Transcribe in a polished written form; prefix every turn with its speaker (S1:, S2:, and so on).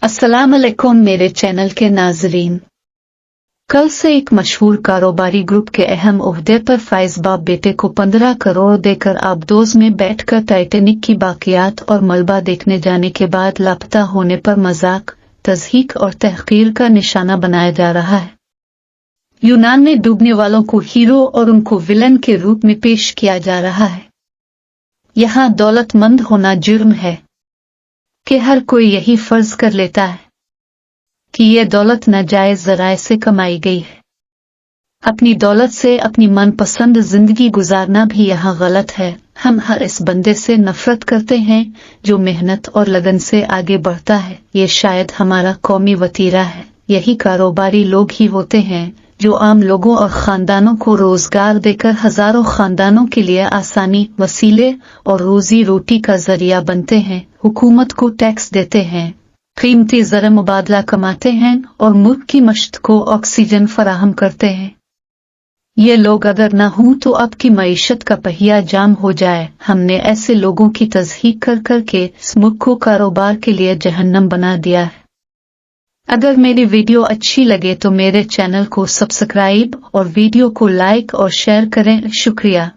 S1: अस्सलाम अलैकुम मेरे चैनल के नाजरीन। कल से एक मशहूर कारोबारी ग्रुप के अहम ओहदे पर फैज बाप बेटे को 15 करोड़ देकर आबदोज में बैठकर टाइटैनिक की बाकियात और मलबा देखने जाने के बाद लापता होने पर मजाक, तज़हीक और तहकीर का निशाना बनाया जा रहा है। यूनान में डूबने वालों को हीरो और उनको विलन के रूप में पेश किया जा रहा है। यहाँ दौलतमंद होना जुर्म है कि हर कोई यही फर्ज कर लेता है कि ये दौलत नाजायज ज़राए से कमाई गई है। अपनी दौलत से अपनी मनपसंद जिंदगी गुजारना भी यहाँ गलत है। हम हर इस बंदे से नफरत करते हैं जो मेहनत और लगन से आगे बढ़ता है। ये शायद हमारा कौमी वतीरा है। यही कारोबारी लोग ही होते हैं जो आम लोगों और खानदानों को रोजगार देकर हजारों खानदानों के लिए आसानी, वसीले और रोजी रोटी का जरिया बनते हैं। हुकूमत को टैक्स देते हैं, कीमती ज़र मुबादला कमाते हैं और मुल्क की मश्त को ऑक्सीजन फराहम करते हैं। ये लोग अगर न हों तो आपकी मईशत का पहिया जाम हो जाए। हमने ऐसे लोगों की तज़हीक कर कर के इस मुल्क को कारोबार के लिए जहन्नम बना दिया है। अगर मेरी वीडियो अच्छी लगे तो मेरे चैनल को सब्सक्राइब और वीडियो को लाइक और शेयर करें। शुक्रिया।